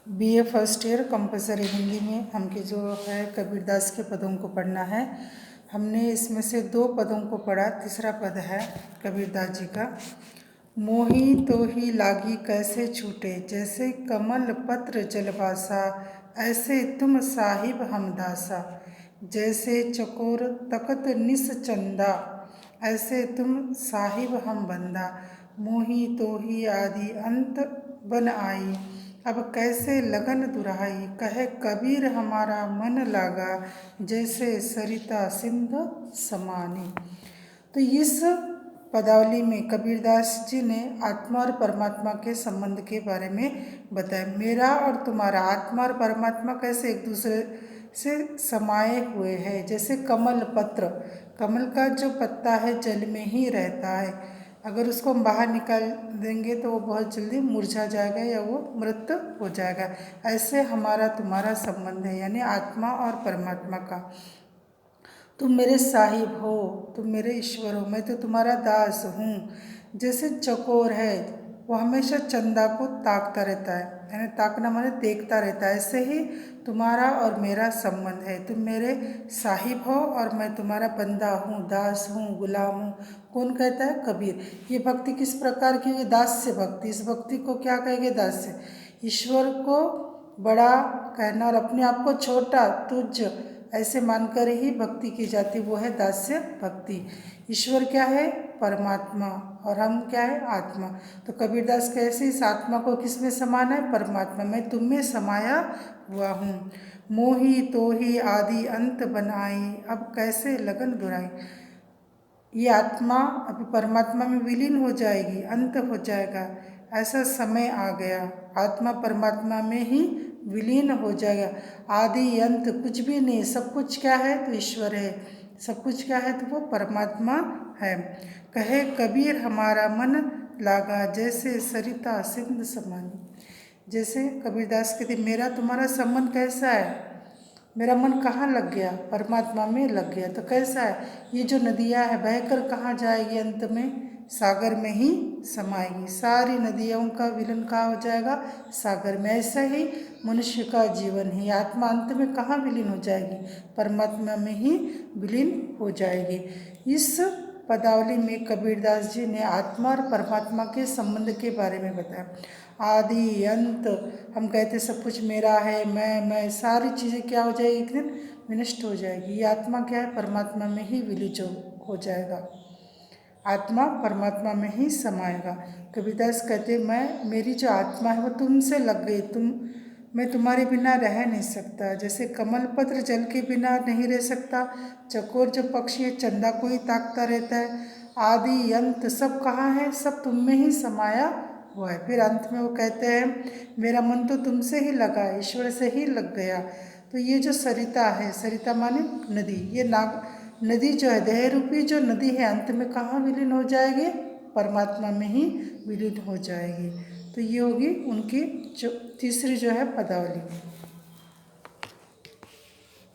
BA first year compulsory Hindi में हमके जो है कबीरदास के पदों को पढ़ना है। हमने इसमें से 2 पदों को पढ़ा। तीसरा पद है कबीरदास जी का, मोही तो ही लागी कैसे छूटे, जैसे कमल पत्र जलवासा, ऐसे तुम साहिब हम दासा। जैसे चकोर तकत निस चंदा, ऐसे तुम साहिब हम बंदा। मोही तो ही आदि अंत बन आई, अब कैसे लगन दुराई। कहे कबीर हमारा मन लागा, जैसे सरिता सिंध समानी। तो इस पदावली में कबीरदास जी ने आत्मा और परमात्मा के संबंध के बारे में बताया। मेरा और तुम्हारा, आत्मा और परमात्मा कैसे एक दूसरे से समाये हुए हैं। जैसे कमल पत्र, कमल का जो पत्ता है जल में ही रहता है, अगर उसको हम बाहर निकाल देंगे तो वो बहुत जल्दी मुरझा जाएगा या वो मृत हो जाएगा। ऐसे हमारा तुम्हारा संबंध है, यानी आत्मा और परमात्मा का। तुम मेरे साहिब हो, तुम मेरे ईश्वर हो, मैं तो तुम्हारा दास हूँ। जैसे चकोर है वो हमेशा चंदा को ताकता रहता है, यानी ताकना माने देखता रहता है, ऐसे ही तुम्हारा और मेरा संबंध है। तुम मेरे साहिब हो और मैं तुम्हारा बंदा हूँ, दास हूँ, गुलाम हूँ। कौन कहता है? कबीर। ये भक्ति किस प्रकार की हुई? दास्य भक्ति। इस भक्ति को क्या कहेंगे? दास्य। ईश्वर को बड़ा कहना और अपने आप को छोटा, तुच्छ ऐसे मानकर ही भक्ति की जाती, वो है दास्य भक्ति। ईश्वर क्या है? परमात्मा, और हम क्या है? आत्मा। तो कबीरदास कैसे इस आत्मा को किस में समाना है? परमात्मा। मैं तुम में समाया हुआ हूँ। मोही तो ही आदि अंत बनाई, अब कैसे लगन दुराई। ये आत्मा अभी परमात्मा में विलीन हो जाएगी, अंत हो जाएगा, ऐसा समय आ गया। आत्मा परमात्मा में ही विलीन हो जाएगा। आदि अंत कुछ भी नहीं, सब कुछ क्या है? तो ईश्वर है। सब कुछ क्या है? तो वो परमात्मा है। कहे कबीर हमारा मन लागा, जैसे सरिता सिंध समानी। जैसे कबीरदास कहते मेरा तुम्हारा संबंध कैसा है? मेरा मन कहाँ लग गया? परमात्मा में लग गया। तो कैसा है? ये जो नदियाँ है बहकर कहाँ जाएगी? अंत में सागर में ही समाएगी। सारी नदियों का विलीन कहाँ हो जाएगा? सागर में। ऐसा ही मनुष्य का जीवन ही, आत्मा अंत में कहाँ विलीन हो जाएगी? परमात्मा में ही विलीन हो जाएगी। इस पदावली में कबीरदास जी ने आत्मा और परमात्मा के संबंध के बारे में बताया। आदि अंत, हम कहते सब कुछ मेरा है, मैं सारी चीज़ें क्या हो जाएगी? एक दिन विनष्ट हो जाएगी। ये आत्मा क्या है? परमात्मा में ही विलीन हो जाएगा। आत्मा परमात्मा में ही समाएगा। कबीरदास कहते मेरी जो आत्मा है वो तुमसे लग गई, मैं तुम्हारे बिना रह नहीं सकता। जैसे कमल पत्र जल के बिना नहीं रह सकता, चकोर जो पक्षी है चंदा को ही ताकता रहता है। आदि अंत सब कहाँ है? सब तुम में ही समाया हुआ है। फिर अंत में वो कहते हैं मेरा मन तो तुमसे ही लगा, ईश्वर से ही लग गया। तो ये जो सरिता है, सरिता माने नदी, ये नदी जो है, देह रूपी जो नदी है, अंत में कहाँ विलीन हो जाएगी? परमात्मा में ही विलीन हो जाएगी। तो ये होगी उनकी जो तीसरी जो है पदावली।